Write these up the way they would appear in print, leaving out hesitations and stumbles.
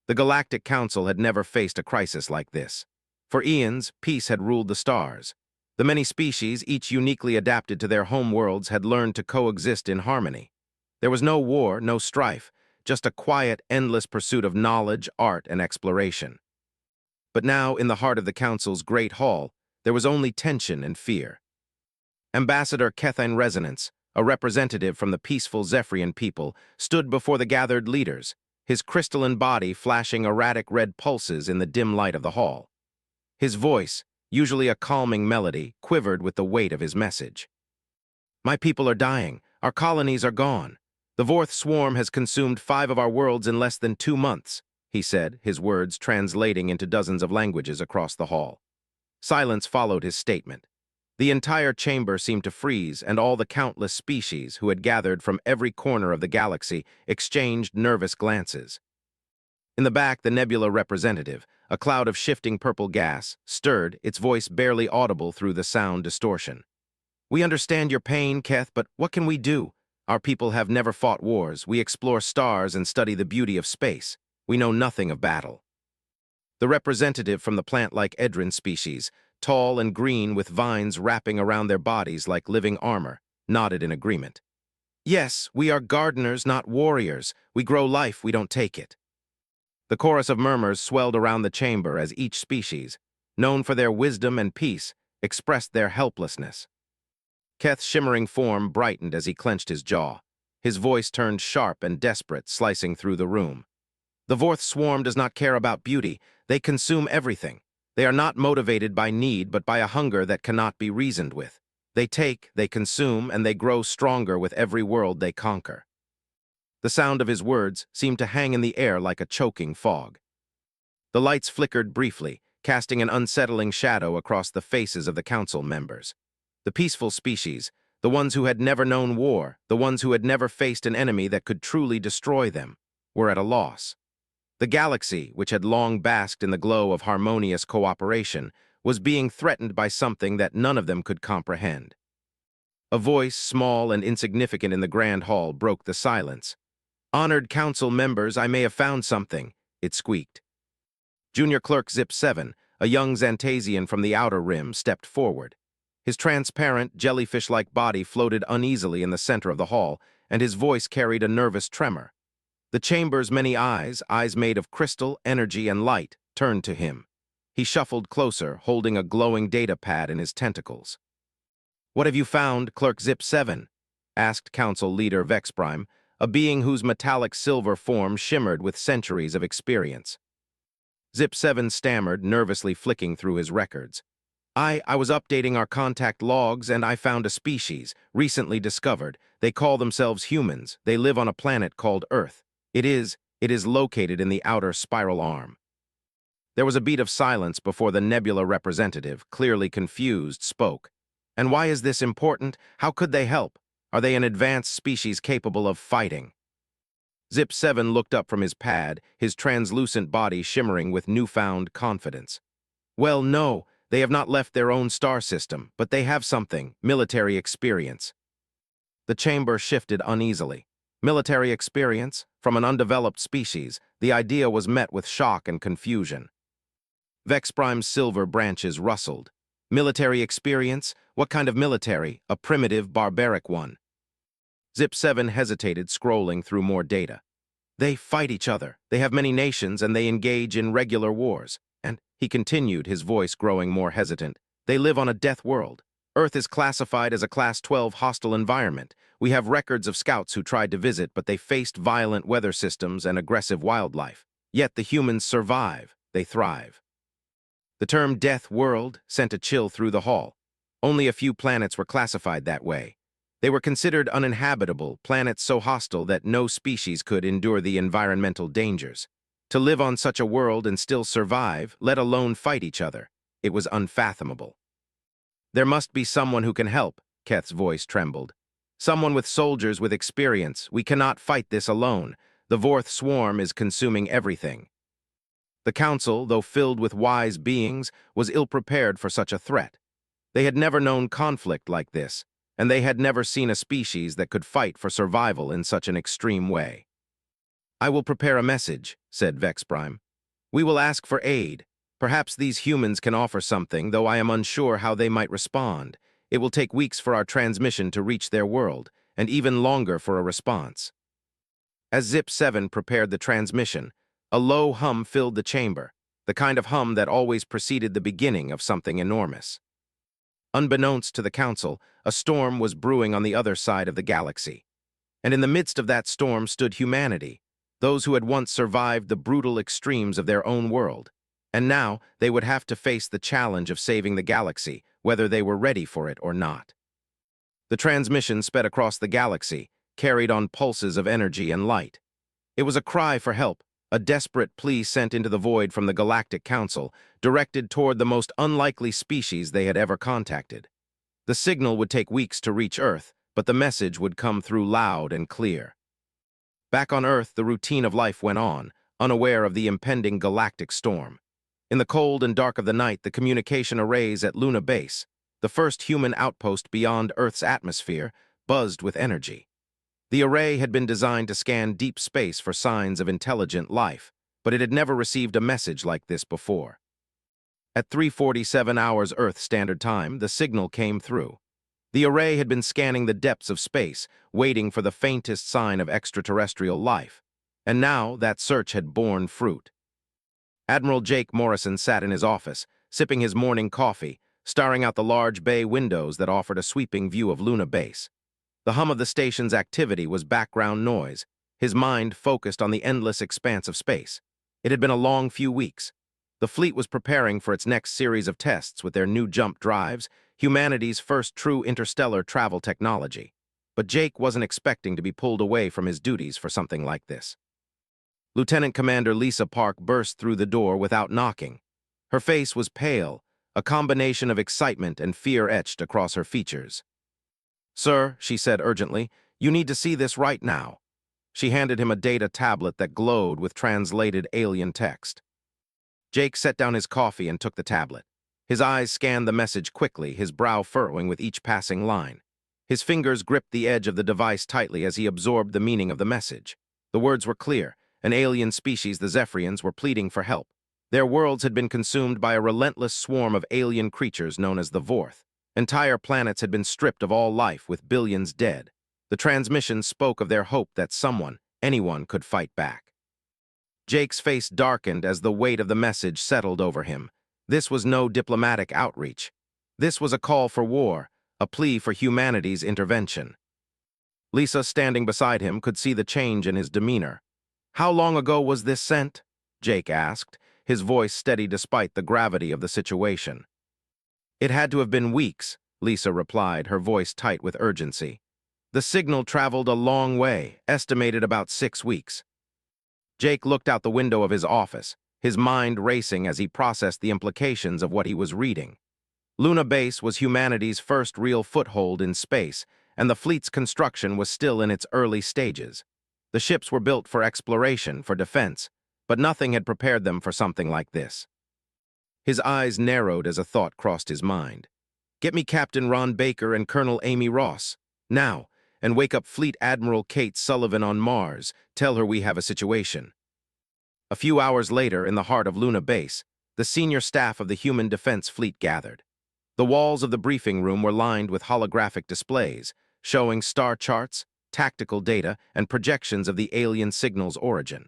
The Galactic Council had never faced a crisis like this. For eons, peace had ruled the stars. The many species, each uniquely adapted to their home worlds, had learned to coexist in harmony. There was no war, no strife, just a quiet, endless pursuit of knowledge, art, and exploration. But now, in the heart of the Council's great hall, there was only tension and fear. Ambassador Kethine Resonance, a representative from the peaceful Zephyrian people, stood before the gathered leaders, his crystalline body flashing erratic red pulses in the dim light of the hall. His voice, usually a calming melody, quivered with the weight of his message. "My people are dying. Our colonies are gone. The Vorth swarm has consumed 5 of our worlds in less than 2 months," he said, his words translating into dozens of languages across the hall. Silence followed his statement. The entire chamber seemed to freeze, and all the countless species who had gathered from every corner of the galaxy exchanged nervous glances. In the back, the nebula representative, a cloud of shifting purple gas, stirred, its voice barely audible through the sound distortion. "We understand your pain, Keth, but what can we do? Our people have never fought wars. We explore stars and study the beauty of space. We know nothing of battle." The representative from the plant-like Edrin species, tall and green with vines wrapping around their bodies like living armor, nodded in agreement. "Yes, we are gardeners, not warriors. We grow life, we don't take it." The chorus of murmurs swelled around the chamber as each species, known for their wisdom and peace, expressed their helplessness. Keth's shimmering form brightened as he clenched his jaw. His voice turned sharp and desperate, slicing through the room. "The Vorth swarm does not care about beauty. They consume everything. They are not motivated by need, but by a hunger that cannot be reasoned with. They take, they consume, and they grow stronger with every world they conquer." The sound of his words seemed to hang in the air like a choking fog. The lights flickered briefly, casting an unsettling shadow across the faces of the council members. The peaceful species, the ones who had never known war, the ones who had never faced an enemy that could truly destroy them, were at a loss. The galaxy, which had long basked in the glow of harmonious cooperation, was being threatened by something that none of them could comprehend. A voice, small and insignificant in the grand hall, broke the silence. "Honored council members, I may have found something," it squeaked. Junior Clerk Zip 7, a young Xantasian from the Outer Rim, stepped forward. His transparent, jellyfish-like body floated uneasily in the center of the hall, and his voice carried a nervous tremor. The chamber's many eyes made of crystal, energy, and light, turned to him. He shuffled closer, holding a glowing data pad in his tentacles. "What have you found, Clerk Zip 7? Asked Council Leader Vexprime, a being whose metallic silver form shimmered with centuries of experience. Zip 7 stammered, nervously flicking through his records. I was updating our contact logs, and I found a species, recently discovered. They call themselves humans. They live on a planet called Earth. It is located in the outer spiral arm." There was a beat of silence before the nebula representative, clearly confused, spoke. "And why is this important? How could they help? Are they an advanced species capable of fighting?" Zip 7 looked up from his pad, his translucent body shimmering with newfound confidence. "Well, no, they have not left their own star system, but they have something, military experience." The chamber shifted uneasily. Military experience? From an undeveloped species, the idea was met with shock and confusion. Vexprime's silver branches rustled. "Military experience? What kind of military? A primitive, barbaric one?" Zip 7 hesitated, scrolling through more data. "They fight each other. They have many nations, and they engage in regular wars. And," he continued, his voice growing more hesitant, "they live on a death world. Earth is classified as a Class 12 hostile environment. We have records of scouts who tried to visit, but they faced violent weather systems and aggressive wildlife. Yet the humans survive. They thrive." The term death world sent a chill through the hall. Only a few planets were classified that way. They were considered uninhabitable, planets so hostile that no species could endure the environmental dangers. To live on such a world and still survive, let alone fight each other, it was unfathomable. "There must be someone who can help," Keth's voice trembled. "Someone with soldiers with experience. We cannot fight this alone. The Vorth swarm is consuming everything." The council, though filled with wise beings, was ill-prepared for such a threat. They had never known conflict like this, and they had never seen a species that could fight for survival in such an extreme way. "I will prepare a message," said Vex Prime. "We will ask for aid. Perhaps these humans can offer something, though I am unsure how they might respond. It will take weeks for our transmission to reach their world, and even longer for a response." As Zip-7 prepared the transmission, a low hum filled the chamber, the kind of hum that always preceded the beginning of something enormous. Unbeknownst to the Council, a storm was brewing on the other side of the galaxy. And in the midst of that storm stood humanity, those who had once survived the brutal extremes of their own world. And now they would have to face the challenge of saving the galaxy, whether they were ready for it or not. The transmission sped across the galaxy, carried on pulses of energy and light. It was a cry for help, a desperate plea sent into the void from the Galactic Council, directed toward the most unlikely species they had ever contacted. The signal would take weeks to reach Earth, but the message would come through loud and clear. Back on Earth, the routine of life went on, unaware of the impending galactic storm. In the cold and dark of the night, the communication arrays at Luna Base, the first human outpost beyond Earth's atmosphere, buzzed with energy. The array had been designed to scan deep space for signs of intelligent life, but it had never received a message like this before. At 3:47 hours Earth Standard Time, the signal came through. The array had been scanning the depths of space, waiting for the faintest sign of extraterrestrial life, and now that search had borne fruit. Admiral Jake Morrison sat in his office, sipping his morning coffee, staring out the large bay windows that offered a sweeping view of Luna Base. The hum of the station's activity was background noise, his mind focused on the endless expanse of space. It had been a long few weeks. The fleet was preparing for its next series of tests with their new jump drives, humanity's first true interstellar travel technology. But Jake wasn't expecting to be pulled away from his duties for something like this. Lieutenant Commander Lisa Park burst through the door without knocking. Her face was pale, a combination of excitement and fear etched across her features. "Sir," she said urgently, "you need to see this right now." She handed him a data tablet that glowed with translated alien text. Jake set down his coffee and took the tablet. His eyes scanned the message quickly, his brow furrowing with each passing line. His fingers gripped the edge of the device tightly as he absorbed the meaning of the message. The words were clear. An alien species, the Zephyrians, were pleading for help. Their worlds had been consumed by a relentless swarm of alien creatures known as the Vorth. Entire planets had been stripped of all life, with billions dead. The transmission spoke of their hope that someone, anyone, could fight back. Jake's face darkened as the weight of the message settled over him. This was no diplomatic outreach. This was a call for war, a plea for humanity's intervention. Lisa, standing beside him, could see the change in his demeanor. "How long ago was this sent?" Jake asked, his voice steady despite the gravity of the situation. "It had to have been weeks," Lisa replied, her voice tight with urgency. "The signal traveled a long way, estimated about 6 weeks. Jake looked out the window of his office, his mind racing as he processed the implications of what he was reading. Luna Base was humanity's first real foothold in space, and the fleet's construction was still in its early stages. The ships were built for exploration, for defense, but nothing had prepared them for something like this. His eyes narrowed as a thought crossed his mind. "Get me Captain Ron Baker and Colonel Amy Ross, now, and wake up Fleet Admiral Kate Sullivan on Mars. Tell her we have a situation." A few hours later, in the heart of Luna Base, the senior staff of the Human Defense Fleet gathered. The walls of the briefing room were lined with holographic displays, showing star charts, tactical data, and projections of the alien signal's origin.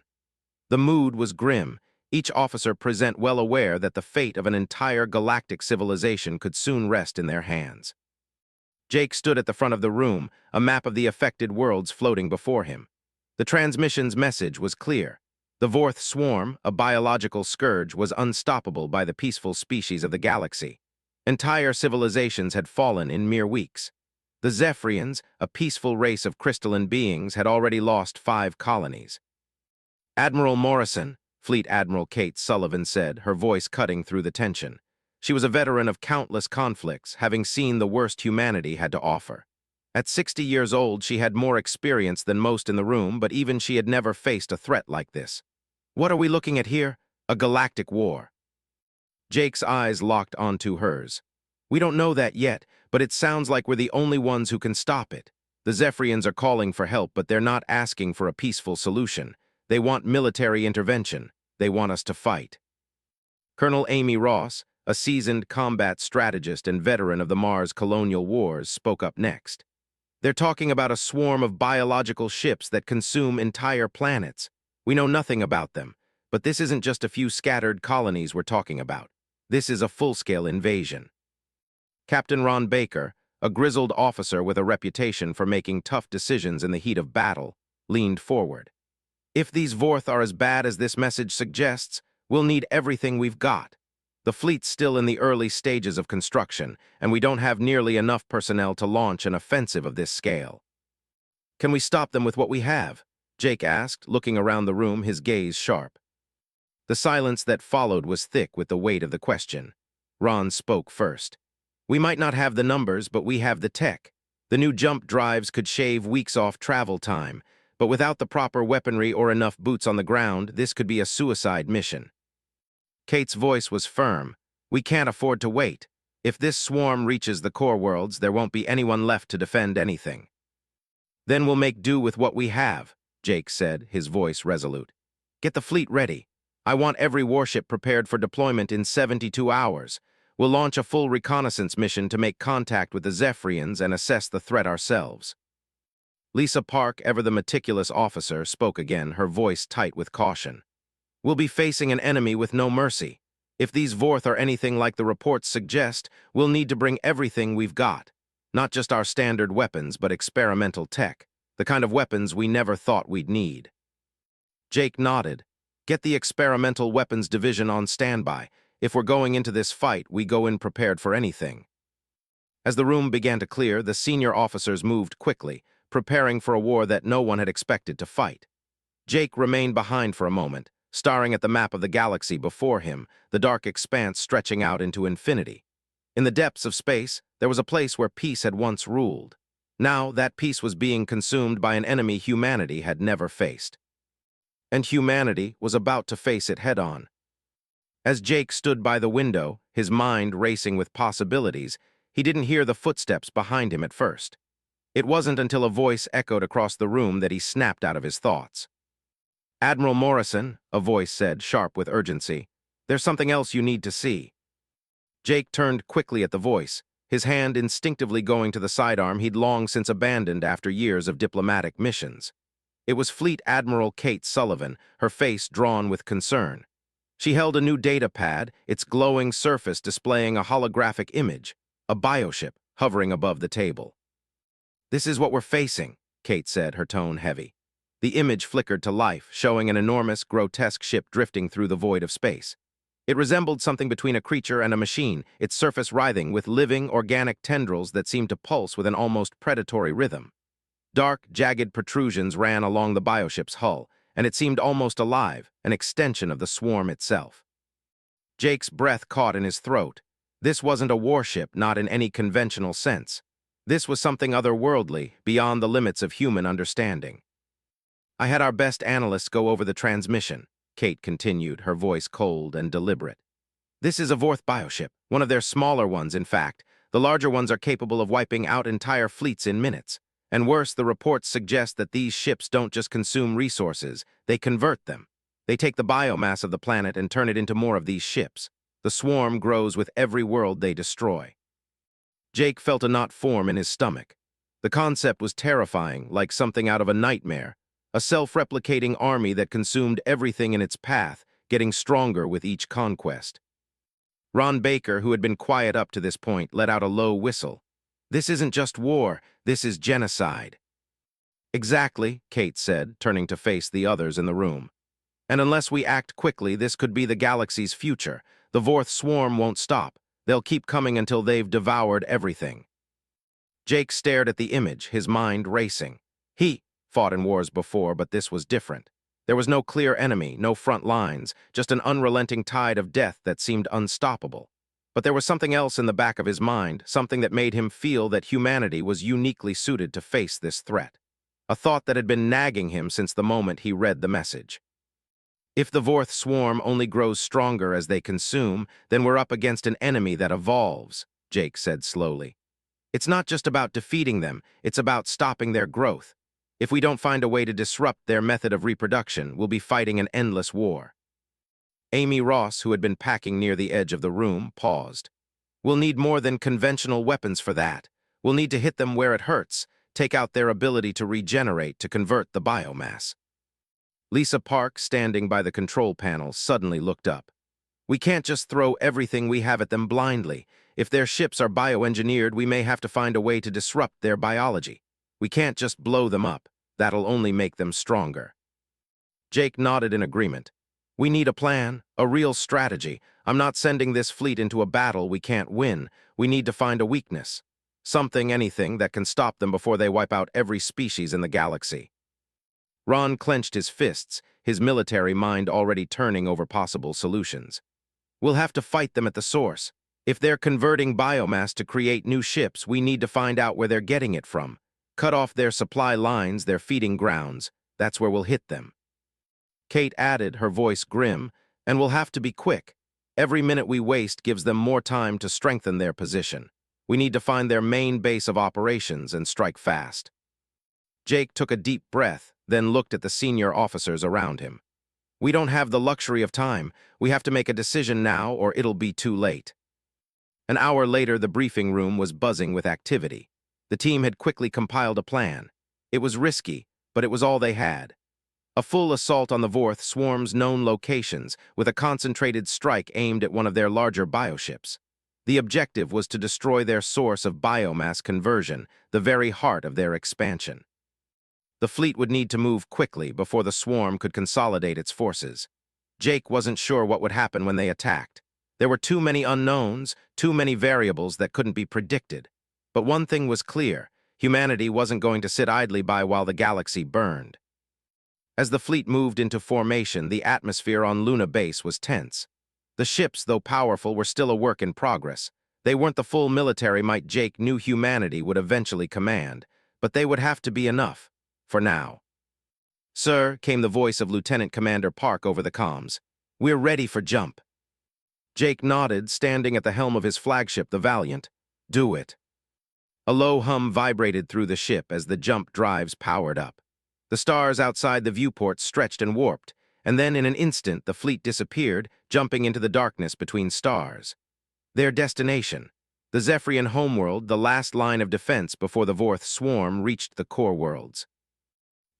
The mood was grim, each officer present well aware that the fate of an entire galactic civilization could soon rest in their hands. Jake stood at the front of the room, a map of the affected worlds floating before him. The transmission's message was clear. The Vorth swarm, a biological scourge, was unstoppable by the peaceful species of the galaxy. Entire civilizations had fallen in mere weeks. The Zephyrians, a peaceful race of crystalline beings, had already lost 5 colonies. "Admiral Morrison," Fleet Admiral Kate Sullivan said, her voice cutting through the tension. She was a veteran of countless conflicts, having seen the worst humanity had to offer. At 60 years old, she had more experience than most in the room, but even she had never faced a threat like this. "What are we looking at here? A galactic war." Jake's eyes locked onto hers. "We don't know that yet, but it sounds like we're the only ones who can stop it. The Zephyrians are calling for help, but they're not asking for a peaceful solution. They want military intervention. They want us to fight. Colonel Amy Ross, a seasoned combat strategist and veteran of the Mars colonial wars, spoke up next. They're talking about a swarm of biological ships that consume entire planets. We know nothing about them, but this isn't just a few scattered colonies we're talking about. This is a full-scale invasion. Captain Ron Baker, a grizzled officer with a reputation for making tough decisions in the heat of battle, leaned forward. If these Vorth are as bad as this message suggests, we'll need everything we've got. The fleet's still in the early stages of construction, and we don't have nearly enough personnel to launch an offensive of this scale. Can we stop them with what we have? Jake asked, looking around the room, his gaze sharp. The silence that followed was thick with the weight of the question. Ron spoke first. We might not have the numbers, but we have the tech. The new jump drives could shave weeks off travel time, but without the proper weaponry or enough boots on the ground, this could be a suicide mission. Kate's voice was firm. We can't afford to wait. If this swarm reaches the core worlds, there won't be anyone left to defend anything. Then we'll make do with what we have, Jake said, his voice resolute. Get the fleet ready. I want every warship prepared for deployment in 72 hours. We'll launch a full reconnaissance mission to make contact with the Zephyrians and assess the threat ourselves. Lisa Park, ever the meticulous officer, spoke again, her voice tight with caution. We'll be facing an enemy with no mercy. If these Vorth are anything like the reports suggest, we'll need to bring everything we've got. Not just our standard weapons, but experimental tech, the kind of weapons we never thought we'd need. Jake nodded. Get the experimental weapons division on standby. If we're going into this fight, we go in prepared for anything. As the room began to clear, the senior officers moved quickly, preparing for a war that no one had expected to fight. Jake remained behind for a moment, staring at the map of the galaxy before him, the dark expanse stretching out into infinity. In the depths of space, there was a place where peace had once ruled. Now, that peace was being consumed by an enemy humanity had never faced. And humanity was about to face it head-on. As Jake stood by the window, his mind racing with possibilities, he didn't hear the footsteps behind him at first. It wasn't until a voice echoed across the room that he snapped out of his thoughts. Admiral Morrison, a voice said, sharp with urgency, there's something else you need to see. Jake turned quickly at the voice, his hand instinctively going to the sidearm he'd long since abandoned after years of diplomatic missions. It was Fleet Admiral Kate Sullivan, her face drawn with concern. She held a new data pad, its glowing surface displaying a holographic image, a bioship hovering above the table. This is what we're facing, Kate said, her tone heavy. The image flickered to life, showing an enormous, grotesque ship drifting through the void of space. It resembled something between a creature and a machine, its surface writhing with living, organic tendrils that seemed to pulse with an almost predatory rhythm. Dark, jagged protrusions ran along the bioship's hull, and it seemed almost alive, an extension of the swarm itself. Jake's breath caught in his throat. This wasn't a warship, not in any conventional sense. This was something otherworldly, beyond the limits of human understanding. I had our best analysts go over the transmission, Kate continued, her voice cold and deliberate. This is a Vorth bioship, one of their smaller ones, in fact. The larger ones are capable of wiping out entire fleets in minutes. And worse, the reports suggest that these ships don't just consume resources, they convert them. They take the biomass of the planet and turn it into more of these ships. The swarm grows with every world they destroy. Jake felt a knot form in his stomach. The concept was terrifying, like something out of a nightmare. A self-replicating army that consumed everything in its path, getting stronger with each conquest. Ron Baker, who had been quiet up to this point, let out a low whistle. This isn't just war, this is genocide. Exactly, Kate said, turning to face the others in the room. And unless we act quickly, this could be the galaxy's future. The Vorth swarm won't stop. They'll keep coming until they've devoured everything. Jake stared at the image, his mind racing. He fought in wars before, but this was different. There was no clear enemy, no front lines, just an unrelenting tide of death that seemed unstoppable. But there was something else in the back of his mind, something that made him feel that humanity was uniquely suited to face this threat. A thought that had been nagging him since the moment he read the message. If the Vorth swarm only grows stronger as they consume, then we're up against an enemy that evolves, Jake said slowly. It's not just about defeating them, it's about stopping their growth. If we don't find a way to disrupt their method of reproduction, we'll be fighting an endless war. Amy Ross, who had been packing near the edge of the room, paused. We'll need more than conventional weapons for that. We'll need to hit them where it hurts, take out their ability to regenerate to convert the biomass. Lisa Park, standing by the control panel, suddenly looked up. We can't just throw everything we have at them blindly. If their ships are bioengineered, we may have to find a way to disrupt their biology. We can't just blow them up. That'll only make them stronger. Jake nodded in agreement. We need a plan, a real strategy. I'm not sending this fleet into a battle we can't win. We need to find a weakness. Something, anything, that can stop them before they wipe out every species in the galaxy. Ron clenched his fists, his military mind already turning over possible solutions. We'll have to fight them at the source. If they're converting biomass to create new ships, we need to find out where they're getting it from. Cut off their supply lines, their feeding grounds. That's where we'll hit them. Kate added, her voice grim, and we'll have to be quick. Every minute we waste gives them more time to strengthen their position. We need to find their main base of operations and strike fast. Jake took a deep breath, then looked at the senior officers around him. We don't have the luxury of time. We have to make a decision now or it'll be too late. An hour later, the briefing room was buzzing with activity. The team had quickly compiled a plan. It was risky, but it was all they had. A full assault on the Vorth swarm's known locations, with a concentrated strike aimed at one of their larger bioships. The objective was to destroy their source of biomass conversion, the very heart of their expansion. The fleet would need to move quickly before the swarm could consolidate its forces. Jake wasn't sure what would happen when they attacked. There were too many unknowns, too many variables that couldn't be predicted. But one thing was clear: humanity wasn't going to sit idly by while the galaxy burned. As the fleet moved into formation, the atmosphere on Luna Base was tense. The ships, though powerful, were still a work in progress. They weren't the full military might Jake knew humanity would eventually command, but they would have to be enough, for now. "Sir," came the voice of Lieutenant Commander Park over the comms. "We're ready for jump." Jake nodded, standing at the helm of his flagship, the Valiant. "Do it." A low hum vibrated through the ship as the jump drives powered up. The stars outside the viewport stretched and warped, and then in an instant the fleet disappeared, jumping into the darkness between stars. Their destination, the Zephyrian homeworld, the last line of defense before the Vorth swarm reached the core worlds.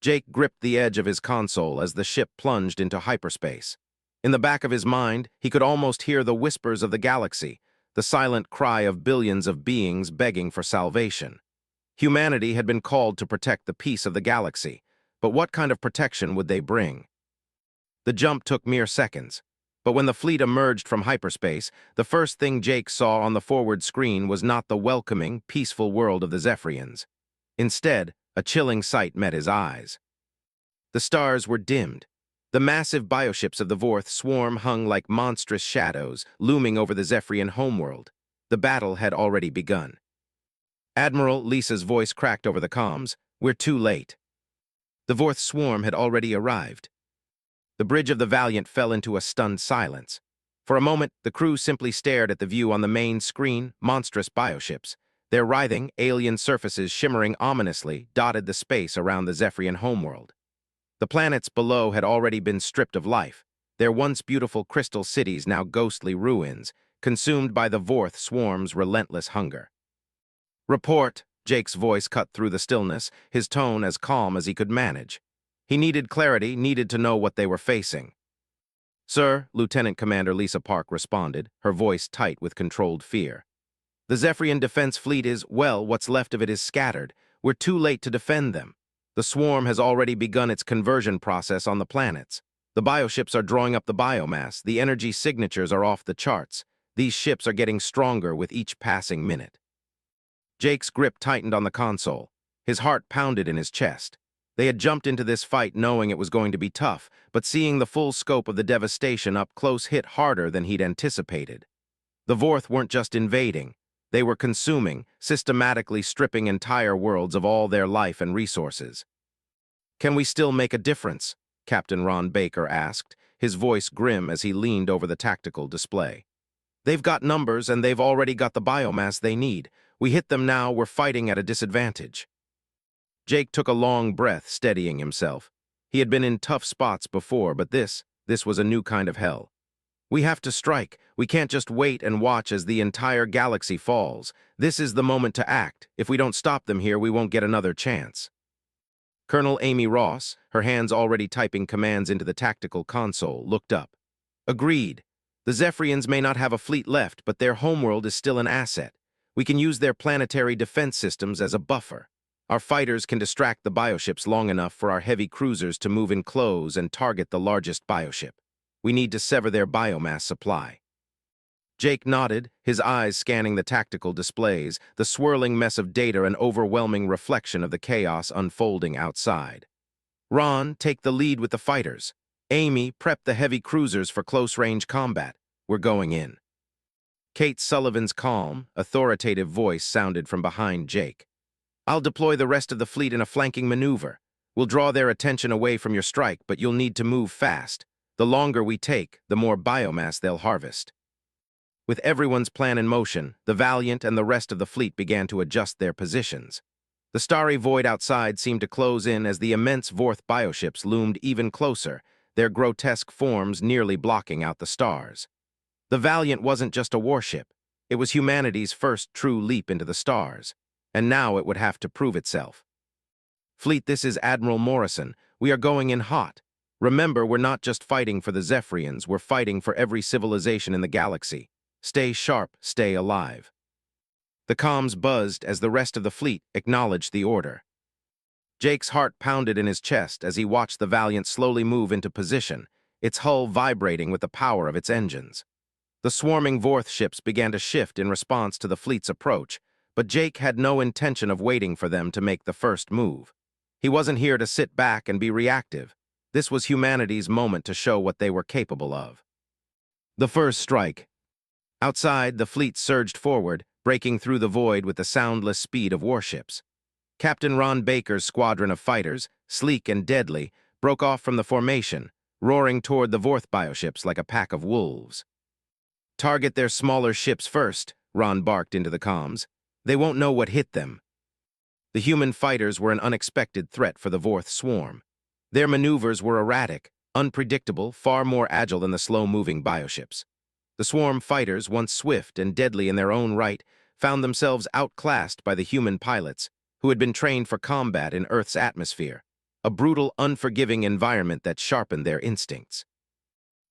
Jake gripped the edge of his console as the ship plunged into hyperspace. In the back of his mind, he could almost hear the whispers of the galaxy, the silent cry of billions of beings begging for salvation. Humanity had been called to protect the peace of the galaxy, but what kind of protection would they bring? The jump took mere seconds, but when the fleet emerged from hyperspace, the first thing Jake saw on the forward screen was not the welcoming, peaceful world of the Zephyrians. Instead, a chilling sight met his eyes. The stars were dimmed. The massive bioships of the Vorth swarm hung like monstrous shadows, looming over the Zephyrian homeworld. The battle had already begun. "Admiral," Lisa's voice cracked over the comms, "we're too late." The Vorth swarm had already arrived. The bridge of the Valiant fell into a stunned silence. For a moment, the crew simply stared at the view on the main screen, monstrous bioships. Their writhing, alien surfaces shimmering ominously dotted the space around the Zephyrian homeworld. The planets below had already been stripped of life, their once beautiful crystal cities now ghostly ruins, consumed by the Vorth swarm's relentless hunger. "Report," Jake's voice cut through the stillness, his tone as calm as he could manage. He needed clarity, needed to know what they were facing. "Sir," Lieutenant Commander Lisa Park responded, her voice tight with controlled fear. "The Zephyrian defense fleet is, well, what's left of it is scattered. We're too late to defend them. The swarm has already begun its conversion process on the planets. The bioships are drawing up the biomass. The energy signatures are off the charts. These ships are getting stronger with each passing minute." Jake's grip tightened on the console. His heart pounded in his chest. They had jumped into this fight knowing it was going to be tough, but seeing the full scope of the devastation up close hit harder than he'd anticipated. The Vorth weren't just invading. They were consuming, systematically stripping entire worlds of all their life and resources. "Can we still make a difference?" Captain Ron Baker asked, his voice grim as he leaned over the tactical display. "They've got numbers and they've already got the biomass they need. We hit them now, we're fighting at a disadvantage." Jake took a long breath, steadying himself. He had been in tough spots before, but this was a new kind of hell. We have to strike. We can't just wait and watch as the entire galaxy falls. This is the moment to act. If we don't stop them here, we won't get another chance. Colonel Amy Ross, her hands already typing commands into the tactical console, looked up. Agreed. The Zephyrians may not have a fleet left, but their homeworld is still an asset. We can use their planetary defense systems as a buffer. Our fighters can distract the bioships long enough for our heavy cruisers to move in close and target the largest bioship. We need to sever their biomass supply. Jake nodded, his eyes scanning the tactical displays, the swirling mess of data an overwhelming reflection of the chaos unfolding outside. Ron, take the lead with the fighters. Amy, prep the heavy cruisers for close-range combat. We're going in. Kate Sullivan's calm, authoritative voice sounded from behind Jake. I'll deploy the rest of the fleet in a flanking maneuver. We'll draw their attention away from your strike, but you'll need to move fast. The longer we take, the more biomass they'll harvest. With everyone's plan in motion, the Valiant and the rest of the fleet began to adjust their positions. The starry void outside seemed to close in as the immense Vorth bioships loomed even closer, their grotesque forms nearly blocking out the stars. The Valiant wasn't just a warship. It was humanity's first true leap into the stars, and now it would have to prove itself. Fleet, this is Admiral Morrison. We are going in hot. Remember, we're not just fighting for the Zephyrians, we're fighting for every civilization in the galaxy. Stay sharp, stay alive. The comms buzzed as the rest of the fleet acknowledged the order. Jake's heart pounded in his chest as he watched the Valiant slowly move into position, its hull vibrating with the power of its engines. The swarming Vorth ships began to shift in response to the fleet's approach, but Jake had no intention of waiting for them to make the first move. He wasn't here to sit back and be reactive. This was humanity's moment to show what they were capable of. The first strike. Outside, the fleet surged forward, breaking through the void with the soundless speed of warships. Captain Ron Baker's squadron of fighters, sleek and deadly, broke off from the formation, roaring toward the Vorth bioships like a pack of wolves. Target their smaller ships first, Ron barked into the comms. They won't know what hit them. The human fighters were an unexpected threat for the Vorth swarm. Their maneuvers were erratic, unpredictable, far more agile than the slow-moving bioships. The swarm fighters, once swift and deadly in their own right, found themselves outclassed by the human pilots, who had been trained for combat in Earth's atmosphere, a brutal, unforgiving environment that sharpened their instincts.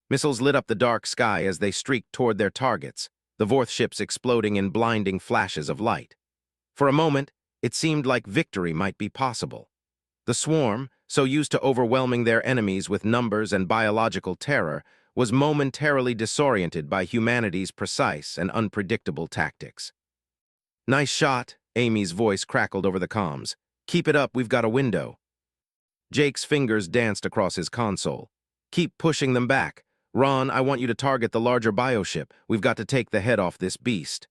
Missiles lit up the dark sky as they streaked toward their targets, the Vorth ships exploding in blinding flashes of light. For a moment, it seemed like victory might be possible. The swarm, so used to overwhelming their enemies with numbers and biological terror, was momentarily disoriented by humanity's precise and unpredictable tactics. Nice shot, Amy's voice crackled over the comms. Keep it up, we've got a window. Jake's fingers danced across his console. Keep pushing them back. Ron, I want you to target the larger bioship. We've got to take the head off this beast.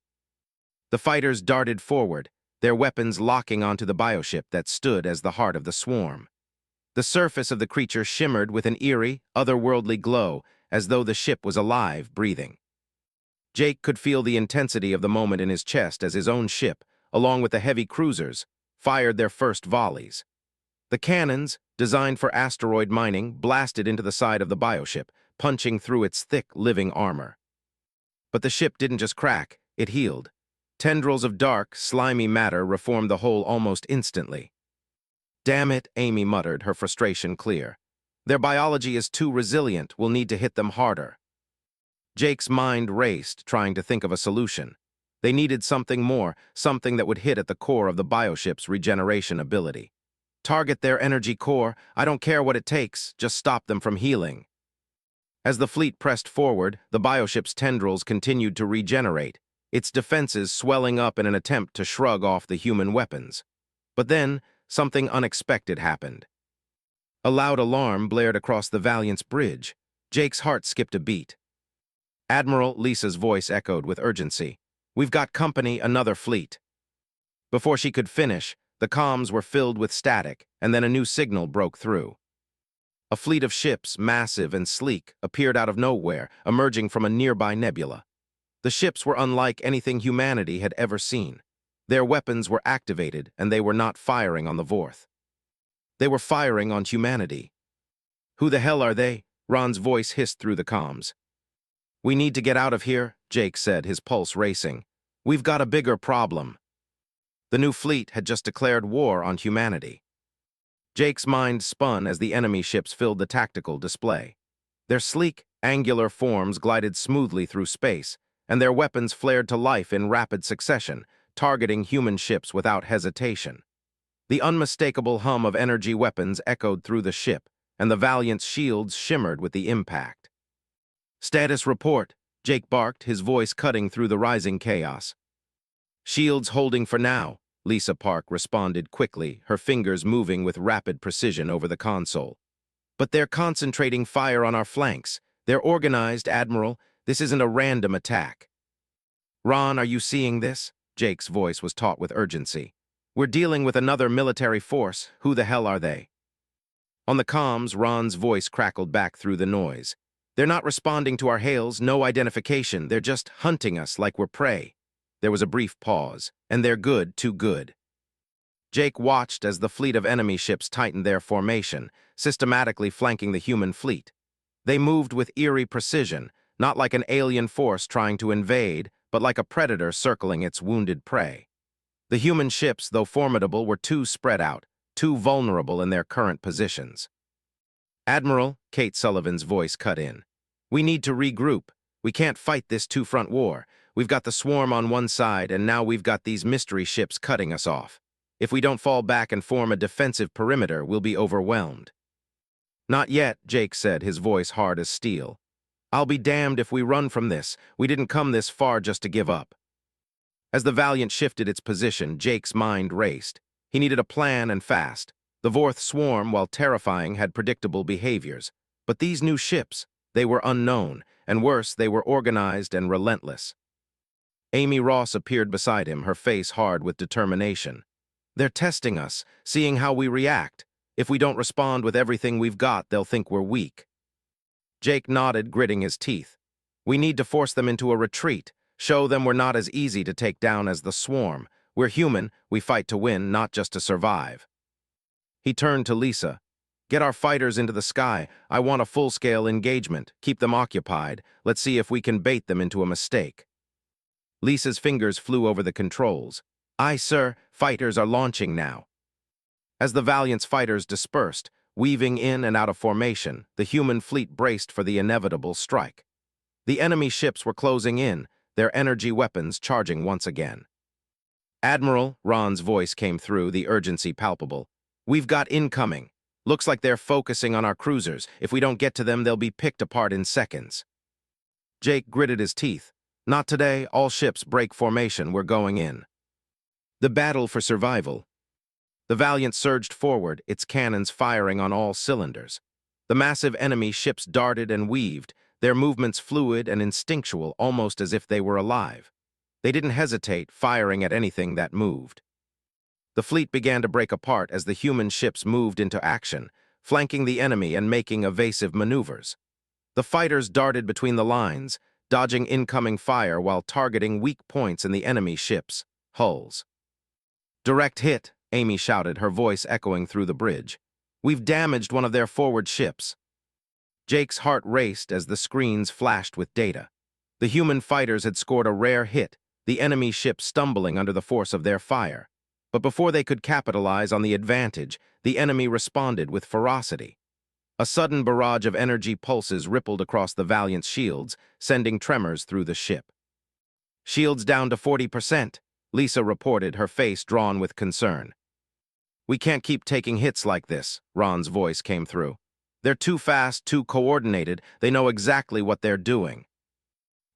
The fighters darted forward, their weapons locking onto the bioship that stood as the heart of the swarm. The surface of the creature shimmered with an eerie, otherworldly glow, as though the ship was alive, breathing. Jake could feel the intensity of the moment in his chest as his own ship, along with the heavy cruisers, fired their first volleys. The cannons, designed for asteroid mining, blasted into the side of the bioship, punching through its thick, living armor. But the ship didn't just crack, it healed. Tendrils of dark, slimy matter reformed the hull almost instantly. Damn it, Amy muttered, her frustration clear. Their biology is too resilient, we'll need to hit them harder. Jake's mind raced, trying to think of a solution. They needed something more, something that would hit at the core of the bioship's regeneration ability. Target their energy core, I don't care what it takes, just stop them from healing. As the fleet pressed forward, the bioship's tendrils continued to regenerate, its defenses swelling up in an attempt to shrug off the human weapons. But then, something unexpected happened. A loud alarm blared across the Valiant's bridge. Jake's heart skipped a beat. Admiral, Lisa's voice echoed with urgency. We've got company, another fleet. Before she could finish, the comms were filled with static, and then a new signal broke through. A fleet of ships, massive and sleek, appeared out of nowhere, emerging from a nearby nebula. The ships were unlike anything humanity had ever seen. Their weapons were activated, and they were not firing on the Vorth. They were firing on humanity. "Who the hell are they?" Ron's voice hissed through the comms. "We need to get out of here," Jake said, his pulse racing. "We've got a bigger problem." The new fleet had just declared war on humanity. Jake's mind spun as the enemy ships filled the tactical display. Their sleek, angular forms glided smoothly through space, and their weapons flared to life in rapid succession, targeting human ships without hesitation. The unmistakable hum of energy weapons echoed through the ship, and the Valiant's shields shimmered with the impact. "Status report," Jake barked, his voice cutting through the rising chaos. "Shields holding for now," Lisa Park responded quickly, her fingers moving with rapid precision over the console. "But they're concentrating fire on our flanks. They're organized, Admiral. This isn't a random attack." "Ron, are you seeing this?" Jake's voice was taut with urgency. "We're dealing with another military force. Who the hell are they?" On the comms, Ron's voice crackled back through the noise. "They're not responding to our hails, no identification. They're just hunting us like we're prey." There was a brief pause, and "they're good, too good." Jake watched as the fleet of enemy ships tightened their formation, systematically flanking the human fleet. They moved with eerie precision, not like an alien force trying to invade, but like a predator circling its wounded prey. The human ships, though formidable, were too spread out, too vulnerable in their current positions. "Admiral," Kate Sullivan's voice cut in, "we need to regroup. We can't fight this two-front war. We've got the swarm on one side, and now we've got these mystery ships cutting us off. If we don't fall back and form a defensive perimeter, we'll be overwhelmed." "Not yet," Jake said, his voice hard as steel. "I'll be damned if we run from this. We didn't come this far just to give up." As the Valiant shifted its position, Jake's mind raced. He needed a plan, and fast. The Vorth swarm, while terrifying, had predictable behaviors. But these new ships, they were unknown, and worse, they were organized and relentless. Amy Ross appeared beside him, her face hard with determination. "They're testing us, seeing how we react. If we don't respond with everything we've got, they'll think we're weak." Jake nodded, gritting his teeth. "We need to force them into a retreat, show them we're not as easy to take down as the swarm. We're human, we fight to win, not just to survive." He turned to Lisa. "Get our fighters into the sky. I want a full-scale engagement. Keep them occupied. Let's see if we can bait them into a mistake." Lisa's fingers flew over the controls. "Aye, sir. Fighters are launching now." As the Valiant's fighters dispersed, weaving in and out of formation, the human fleet braced for the inevitable strike. The enemy ships were closing in, their energy weapons charging once again. "Admiral," Ron's voice came through, the urgency palpable. "We've got incoming. Looks like they're focusing on our cruisers. If we don't get to them, they'll be picked apart in seconds." Jake gritted his teeth. "Not today. All ships break formation. We're going in." The battle for survival. The Valiant surged forward, its cannons firing on all cylinders. The massive enemy ships darted and weaved, their movements fluid and instinctual, almost as if they were alive. They didn't hesitate, firing at anything that moved. The fleet began to break apart as the human ships moved into action, flanking the enemy and making evasive maneuvers. The fighters darted between the lines, dodging incoming fire while targeting weak points in the enemy ships' hulls. "Direct hit," Amy shouted, her voice echoing through the bridge. "We've damaged one of their forward ships." Jake's heart raced as the screens flashed with data. The human fighters had scored a rare hit, the enemy ship stumbling under the force of their fire. But before they could capitalize on the advantage, the enemy responded with ferocity. A sudden barrage of energy pulses rippled across the Valiant's shields, sending tremors through the ship. "Shields down to 40%, Lisa reported, her face drawn with concern. "We can't keep taking hits like this," Ron's voice came through. "They're too fast, too coordinated. They know exactly what they're doing."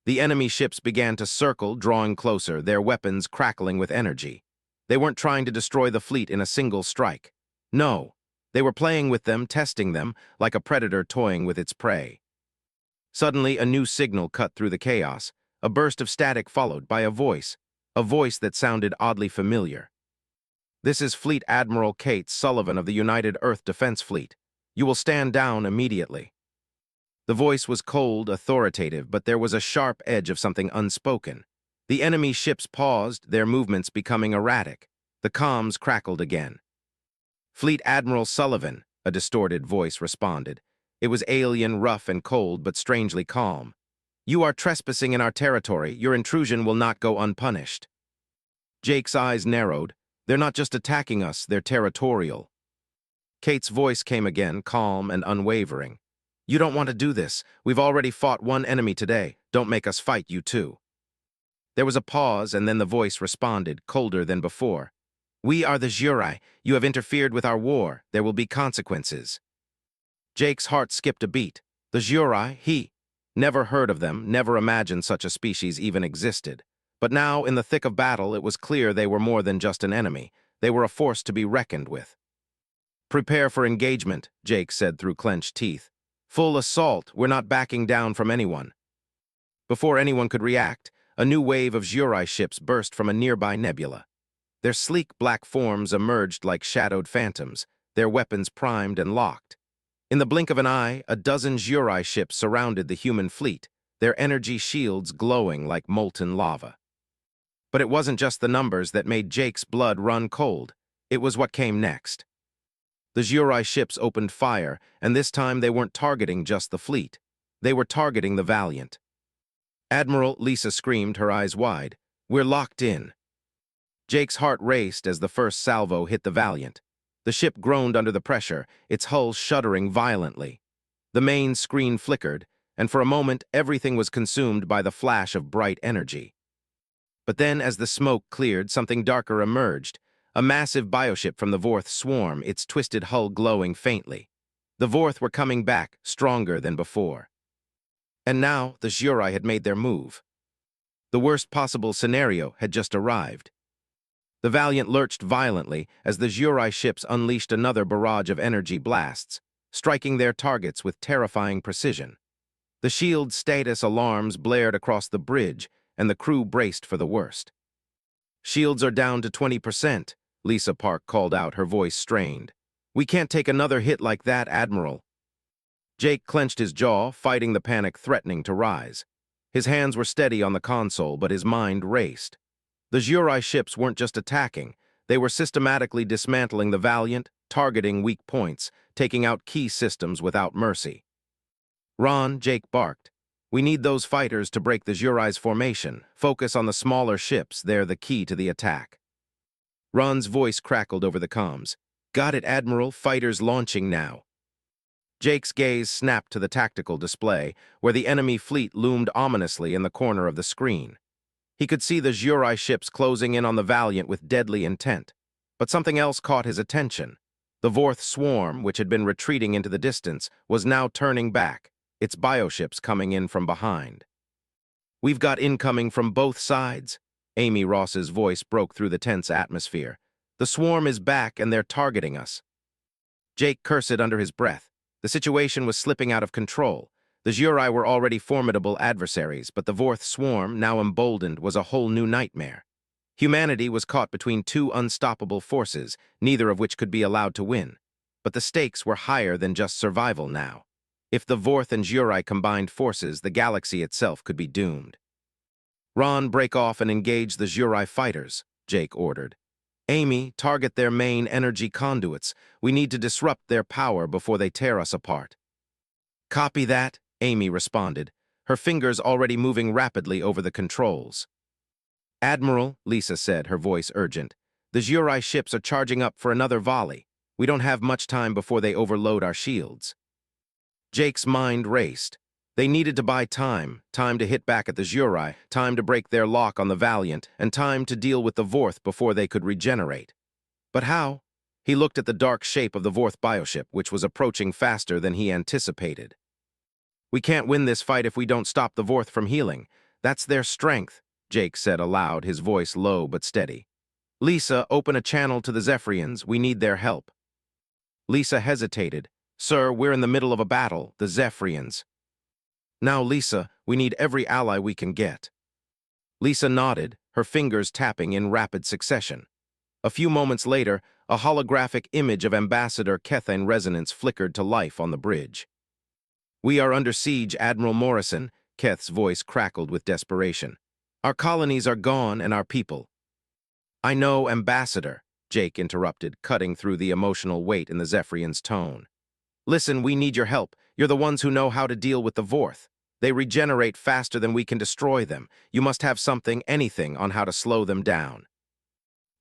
The enemy ships began to circle, drawing closer, their weapons crackling with energy. They weren't trying to destroy the fleet in a single strike. No, they were playing with them, testing them, like a predator toying with its prey. Suddenly, a new signal cut through the chaos, a burst of static followed by a voice that sounded oddly familiar. "This is Fleet Admiral Kate Sullivan of the United Earth Defense Fleet. You will stand down immediately." The voice was cold, authoritative, but there was a sharp edge of something unspoken. The enemy ships paused, their movements becoming erratic. The comms crackled again. Fleet Admiral Sullivan, a distorted voice responded. It was alien, rough, and cold, but strangely calm. You are trespassing in our territory. Your intrusion will not go unpunished. Jake's eyes narrowed. They're not just attacking us, they're territorial. Kate's voice came again, calm and unwavering. You don't want to do this. We've already fought one enemy today. Don't make us fight you too. There was a pause, and then the voice responded, colder than before. We are the Juri. You have interfered with our war. There will be consequences. Jake's heart skipped a beat. The Juri, he never heard of them, never imagined such a species even existed. But now, in the thick of battle, it was clear they were more than just an enemy. They were a force to be reckoned with. Prepare for engagement, Jake said through clenched teeth. Full assault. We're not backing down from anyone. Before anyone could react, a new wave of Juri ships burst from a nearby nebula. Their sleek black forms emerged like shadowed phantoms, their weapons primed and locked. In the blink of an eye, a dozen Juri ships surrounded the human fleet, their energy shields glowing like molten lava. But it wasn't just the numbers that made Jake's blood run cold. It was what came next. The Juri ships opened fire, and this time they weren't targeting just the fleet. They were targeting the Valiant. Admiral, Lisa screamed, her eyes wide. We're locked in. Jake's heart raced as the first salvo hit the Valiant. The ship groaned under the pressure, its hull shuddering violently. The main screen flickered, and for a moment everything was consumed by the flash of bright energy. But then, as the smoke cleared, something darker emerged. A massive bioship from the Vorth swarm, its twisted hull glowing faintly. The Vorth were coming back, stronger than before. And now, the Juri had made their move. The worst possible scenario had just arrived. The Valiant lurched violently as the Juri ships unleashed another barrage of energy blasts, striking their targets with terrifying precision. The shield status alarms blared across the bridge, and the crew braced for the worst. Shields are down to 20%, Lisa Park called out, her voice strained. We can't take another hit like that, Admiral. Jake clenched his jaw, fighting the panic threatening to rise. His hands were steady on the console, but his mind raced. The Juri ships weren't just attacking. They were systematically dismantling the Valiant, targeting weak points, taking out key systems without mercy. Ron, Jake barked. We need those fighters to break the Juri's formation. Focus on the smaller ships. They're the key to the attack. Ron's voice crackled over the comms. Got it, Admiral. Fighters launching now. Jake's gaze snapped to the tactical display, where the enemy fleet loomed ominously in the corner of the screen. He could see the Juri ships closing in on the Valiant with deadly intent. But something else caught his attention. The Vorth swarm, which had been retreating into the distance, was now turning back, its bioships coming in from behind. We've got incoming from both sides. Amy Ross's voice broke through the tense atmosphere. The swarm is back and they're targeting us. Jake cursed under his breath. The situation was slipping out of control. The Juri were already formidable adversaries, but the Vorth swarm, now emboldened, was a whole new nightmare. Humanity was caught between two unstoppable forces, neither of which could be allowed to win. But the stakes were higher than just survival now. If the Vorth and Juri combined forces, the galaxy itself could be doomed. Ron, break off and engage the Juri fighters, Jake ordered. Amy, target their main energy conduits. We need to disrupt their power before they tear us apart. Copy that, Amy responded, her fingers already moving rapidly over the controls. Admiral, Lisa said, her voice urgent, the Juri ships are charging up for another volley. We don't have much time before they overload our shields. Jake's mind raced. They needed to buy time to hit back at the Juri, time to break their lock on the Valiant, and time to deal with the Vorth before they could regenerate. But how? He looked at the dark shape of the Vorth bioship, which was approaching faster than he anticipated. We can't win this fight if we don't stop the Vorth from healing. That's their strength, Jake said aloud, his voice low but steady. Lisa, open a channel to the Zephyrians. We need their help. Lisa hesitated. Sir, we're in the middle of a battle, the Zephyrians. Now, Lisa, we need every ally we can get. Lisa nodded, her fingers tapping in rapid succession. A few moments later, a holographic image of Ambassador Kethane Resonance flickered to life on the bridge. We are under siege, Admiral Morrison, Keth's voice crackled with desperation. Our colonies are gone and our people. I know, Ambassador, Jake interrupted, cutting through the emotional weight in the Zephyrian's tone. Listen, we need your help. You're the ones who know how to deal with the Vorth. They regenerate faster than we can destroy them. You must have something, anything, on how to slow them down.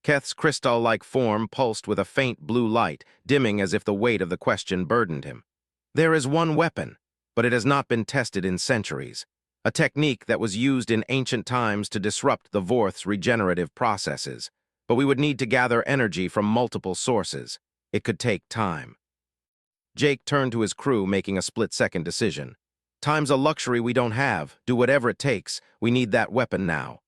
Keth's crystal-like form pulsed with a faint blue light, dimming as if the weight of the question burdened him. There is one weapon, but it has not been tested in centuries. A technique that was used in ancient times to disrupt the Vorth's regenerative processes. But we would need to gather energy from multiple sources. It could take time. Jake turned to his crew, making a split-second decision. Time's a luxury we don't have. Do whatever it takes. We need that weapon now.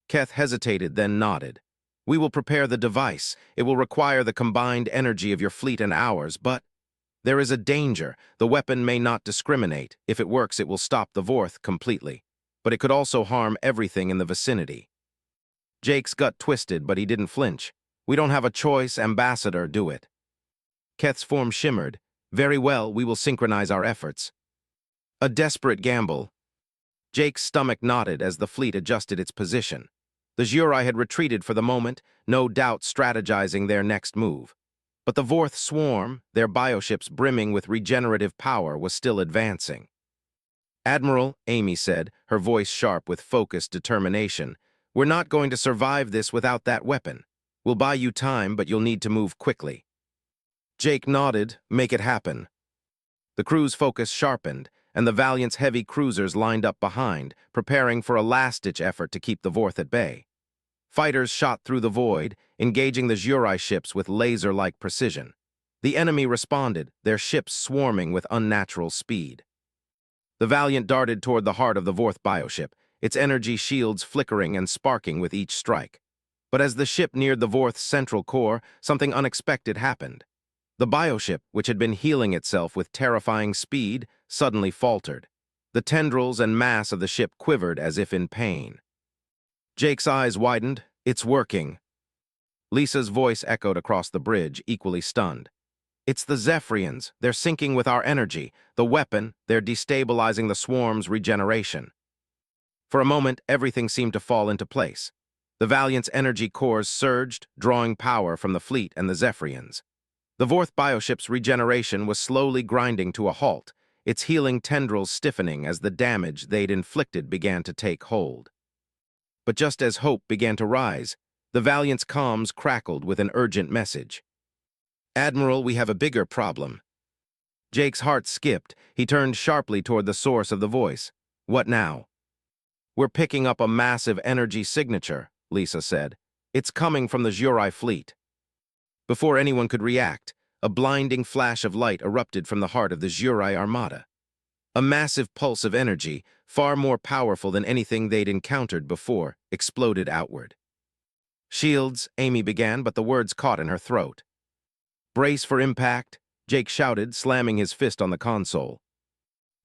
Keth hesitated, then nodded. We will prepare the device. It will require the combined energy of your fleet and ours, but there is a danger. The weapon may not discriminate. If it works, it will stop the Vorth completely. But it could also harm everything in the vicinity. Jake's gut twisted, but he didn't flinch. We don't have a choice, Ambassador, do it. Keth's form shimmered. Very well, we will synchronize our efforts. A desperate gamble. Jake's stomach knotted as the fleet adjusted its position. The Zhuri had retreated for the moment, no doubt strategizing their next move. But the Vorth swarm, their bioships brimming with regenerative power, was still advancing. Admiral, Amy said, her voice sharp with focused determination, we're not going to survive this without that weapon. We'll buy you time, but you'll need to move quickly. Jake nodded, make it happen. The crew's focus sharpened, and the Valiant's heavy cruisers lined up behind, preparing for a last-ditch effort to keep the Vorth at bay. Fighters shot through the void, engaging the Zhuri ships with laser-like precision. The enemy responded, their ships swarming with unnatural speed. The Valiant darted toward the heart of the Vorth bioship, its energy shields flickering and sparking with each strike. But as the ship neared the Vorth's central core, something unexpected happened. The bioship, which had been healing itself with terrifying speed, suddenly faltered. The tendrils and mass of the ship quivered as if in pain. Jake's eyes widened. It's working. Lisa's voice echoed across the bridge, equally stunned. It's the Zephyrians. They're syncing with our energy. The weapon, they're destabilizing the swarm's regeneration. For a moment, everything seemed to fall into place. The Valiant's energy cores surged, drawing power from the fleet and the Zephyrians. The Vorth bioship's regeneration was slowly grinding to a halt, its healing tendrils stiffening as the damage they'd inflicted began to take hold. But just as hope began to rise, the Valiant's comms crackled with an urgent message. Admiral, we have a bigger problem. Jake's heart skipped. He turned sharply toward the source of the voice. What now? We're picking up a massive energy signature, Lisa said. It's coming from the Zhuri fleet. Before anyone could react, a blinding flash of light erupted from the heart of the Zhuri armada. A massive pulse of energy, far more powerful than anything they'd encountered before, exploded outward. Shields, Amy began, but the words caught in her throat. Brace for impact, Jake shouted, slamming his fist on the console.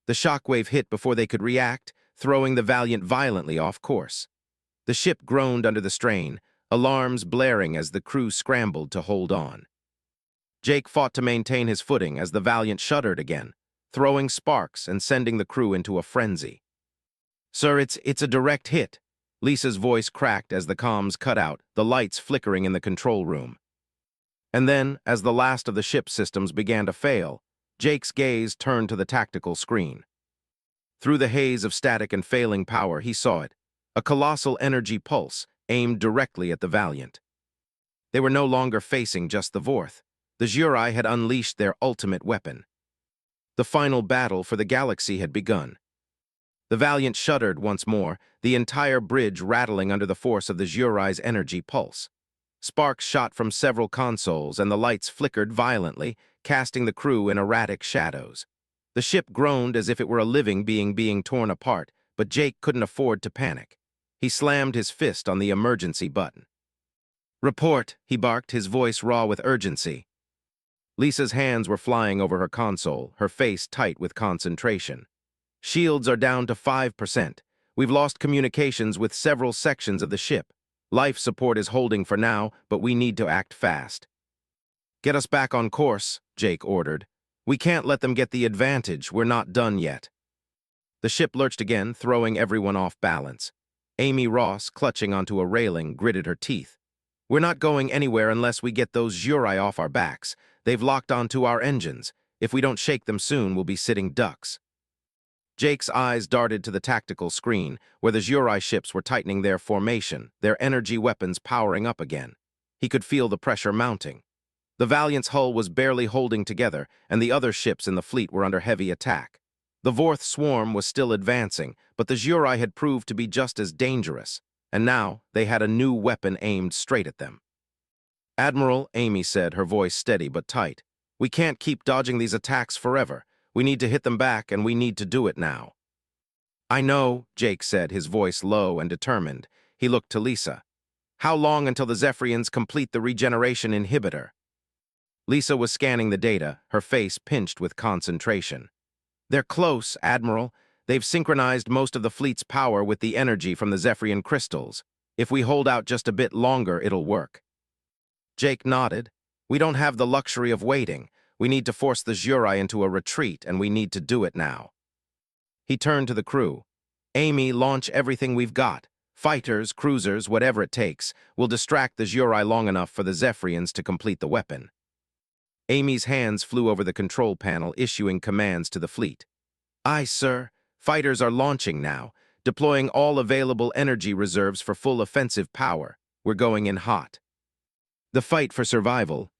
The shockwave hit before they could react, throwing the Valiant violently off course. The ship groaned under the strain, alarms blaring as the crew scrambled to hold on. Jake fought to maintain his footing as the Valiant shuddered again, throwing sparks and sending the crew into a frenzy. Sir, it's a direct hit. Lisa's voice cracked as the comms cut out, the lights flickering in the control room. And then, as the last of the ship's systems began to fail, Jake's gaze turned to the tactical screen. Through the haze of static and failing power, he saw it, a colossal energy pulse aimed directly at the Valiant. They were no longer facing just the Vorth. The Zhuri had unleashed their ultimate weapon. The final battle for the galaxy had begun. The Valiant shuddered once more, the entire bridge rattling under the force of the Zhuri's energy pulse. Sparks shot from several consoles, and the lights flickered violently, casting the crew in erratic shadows. The ship groaned as if it were a living being torn apart, but Jake couldn't afford to panic. He slammed his fist on the emergency button. Report, he barked, his voice raw with urgency. Lisa's hands were flying over her console, her face tight with concentration. Shields are down to 5%. We've lost communications with several sections of the ship. Life support is holding for now, but we need to act fast. Get us back on course, Jake ordered. We can't let them get the advantage. We're not done yet. The ship lurched again, throwing everyone off balance. Amy Ross, clutching onto a railing, gritted her teeth. We're not going anywhere unless we get those Zhurai off our backs. They've locked onto our engines. If we don't shake them soon, we'll be sitting ducks. Jake's eyes darted to the tactical screen, where the Zhurai ships were tightening their formation, their energy weapons powering up again. He could feel the pressure mounting. The Valiant's hull was barely holding together, and the other ships in the fleet were under heavy attack. The Vorth swarm was still advancing, but the Zhurai had proved to be just as dangerous, and now they had a new weapon aimed straight at them. "Admiral," Amy said, her voice steady but tight, "we can't keep dodging these attacks forever. We need to hit them back, and we need to do it now." "I know," Jake said, his voice low and determined. He looked to Lisa. "How long until the Zephyrians complete the regeneration inhibitor?" Lisa was scanning the data, her face pinched with concentration. "They're close, Admiral. They've synchronized most of the fleet's power with the energy from the Zephyrian crystals. If we hold out just a bit longer, it'll work." Jake nodded. "We don't have the luxury of waiting. We need to force the Zhurai into a retreat, and we need to do it now." He turned to the crew. "Amy, launch everything we've got. Fighters, cruisers, whatever it takes. We'll distract the Zhurai long enough for the Zephyrians to complete the weapon." Amy's hands flew over the control panel, issuing commands to the fleet. "Aye, sir. Fighters are launching now, deploying all available energy reserves for full offensive power. We're going in hot." The fight for survival.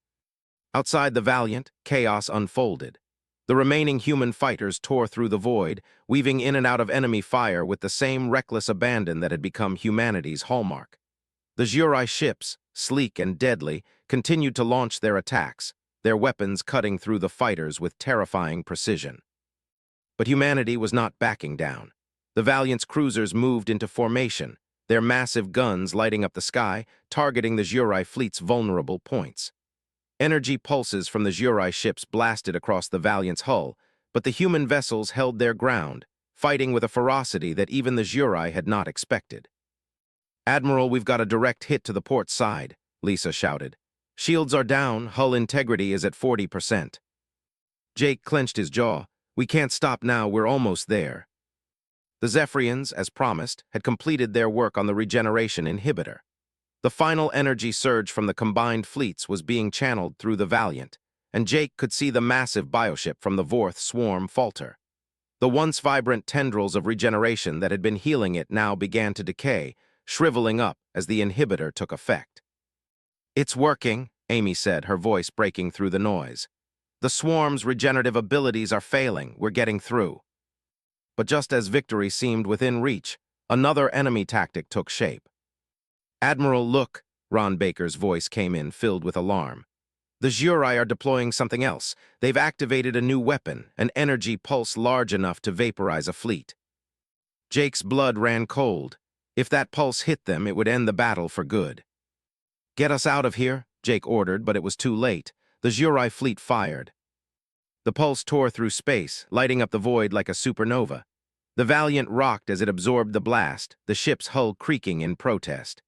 Outside the Valiant, chaos unfolded. The remaining human fighters tore through the void, weaving in and out of enemy fire with the same reckless abandon that had become humanity's hallmark. The Zhurai ships, sleek and deadly, continued to launch their attacks, their weapons cutting through the fighters with terrifying precision. But humanity was not backing down. The Valiant's cruisers moved into formation, their massive guns lighting up the sky, targeting the Zhurai fleet's vulnerable points. Energy pulses from the Zhurai ships blasted across the Valiant's hull, but the human vessels held their ground, fighting with a ferocity that even the Zhurai had not expected. "Admiral, we've got a direct hit to the port side," Lisa shouted. "Shields are down, hull integrity is at 40%. Jake clenched his jaw. "We can't stop now, we're almost there." The Zephyrians, as promised, had completed their work on the regeneration inhibitor. The final energy surge from the combined fleets was being channeled through the Valiant, and Jake could see the massive bioship from the Vorth swarm falter. The once vibrant tendrils of regeneration that had been healing it now began to decay, shriveling up as the inhibitor took effect. "It's working," Amy said, her voice breaking through the noise. "The swarm's regenerative abilities are failing. We're getting through." But just as victory seemed within reach, another enemy tactic took shape. "Admiral, look," Ron Baker's voice came in, filled with alarm. "The Zhurai are deploying something else. They've activated a new weapon, an energy pulse large enough to vaporize a fleet." Jake's blood ran cold. If that pulse hit them, it would end the battle for good. "Get us out of here," Jake ordered, but it was too late. The Zhurai fleet fired. The pulse tore through space, lighting up the void like a supernova. The Valiant rocked as it absorbed the blast, the ship's hull creaking in protest.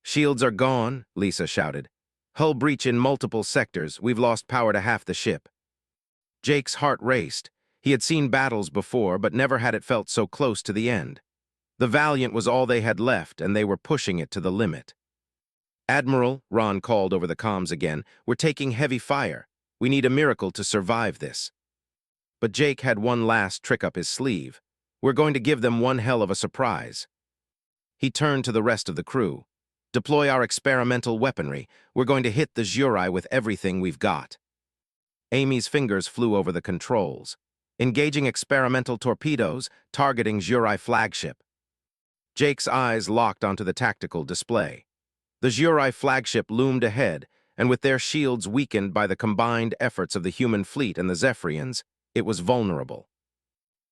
"Shields are gone," Lisa shouted. "Hull breach in multiple sectors. We've lost power to half the ship." Jake's heart raced. He had seen battles before, but never had it felt so close to the end. The Valiant was all they had left, and they were pushing it to the limit. "Admiral," Ron called over the comms again, "we're taking heavy fire. We need a miracle to survive this." But Jake had one last trick up his sleeve. "We're going to give them one hell of a surprise." He turned to the rest of the crew. "Deploy our experimental weaponry. We're going to hit the Zhurai with everything we've got." Amy's fingers flew over the controls. "Engaging experimental torpedoes, targeting Zhurai flagship." Jake's eyes locked onto the tactical display. The Zhurai flagship loomed ahead, and with their shields weakened by the combined efforts of the human fleet and the Zephyrians, it was vulnerable.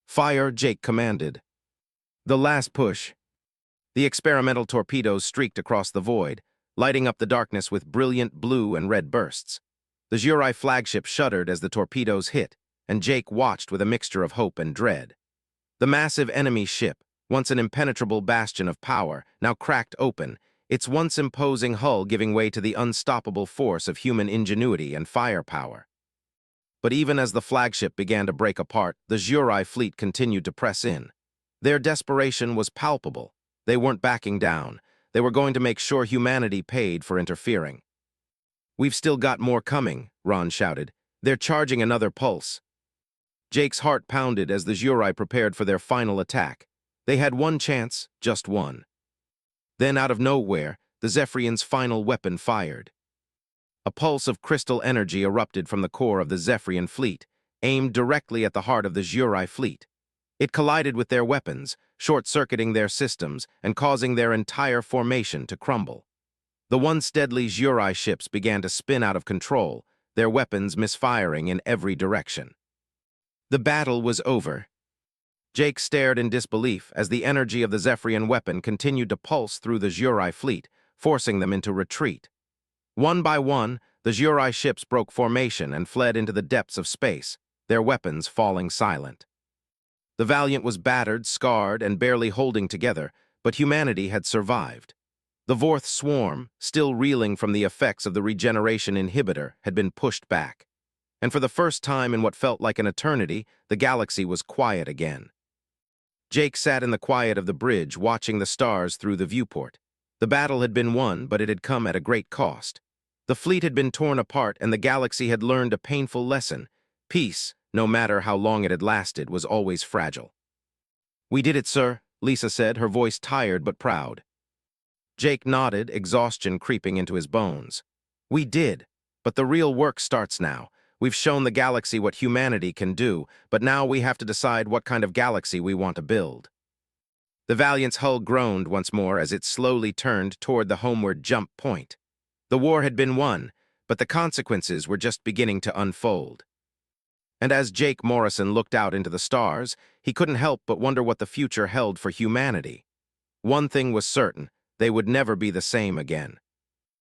"Fire," Jake commanded. The last push. The experimental torpedoes streaked across the void, lighting up the darkness with brilliant blue and red bursts. The Zhurai flagship shuddered as the torpedoes hit, and Jake watched with a mixture of hope and dread. The massive enemy ship, once an impenetrable bastion of power, now cracked open, its once imposing hull giving way to the unstoppable force of human ingenuity and firepower. But even as the flagship began to break apart, the Zhurai fleet continued to press in. Their desperation was palpable. They weren't backing down. They were going to make sure humanity paid for interfering. "We've still got more coming," Ron shouted. "They're charging another pulse." Jake's heart pounded as the Juri prepared for their final attack. They had one chance, just one. Then, out of nowhere, the Zephyrians' final weapon fired. A pulse of crystal energy erupted from the core of the Zephyrian fleet, aimed directly at the heart of the Juri fleet. It collided with their weapons, short-circuiting their systems and causing their entire formation to crumble. The once deadly Juri ships began to spin out of control, their weapons misfiring in every direction. The battle was over. Jake stared in disbelief as the energy of the Zephyrian weapon continued to pulse through the Juri fleet, forcing them into retreat. One by one, the Juri ships broke formation and fled into the depths of space, their weapons falling silent. The Valiant was battered, scarred, and barely holding together, but humanity had survived. The Vorth swarm, still reeling from the effects of the regeneration inhibitor, had been pushed back. And for the first time in what felt like an eternity, the galaxy was quiet again. Jake sat in the quiet of the bridge, watching the stars through the viewport. The battle had been won, but it had come at a great cost. The fleet had been torn apart, and the galaxy had learned a painful lesson. Peace, no matter how long it had lasted, was always fragile. "We did it, sir," Lisa said, her voice tired but proud. Jake nodded, exhaustion creeping into his bones. "We did, but the real work starts now. We've shown the galaxy what humanity can do, but now we have to decide what kind of galaxy we want to build." The Valiant's hull groaned once more as it slowly turned toward the homeward jump point. The war had been won, but the consequences were just beginning to unfold. And as Jake Morrison looked out into the stars, he couldn't help but wonder what the future held for humanity. One thing was certain: they would never be the same again.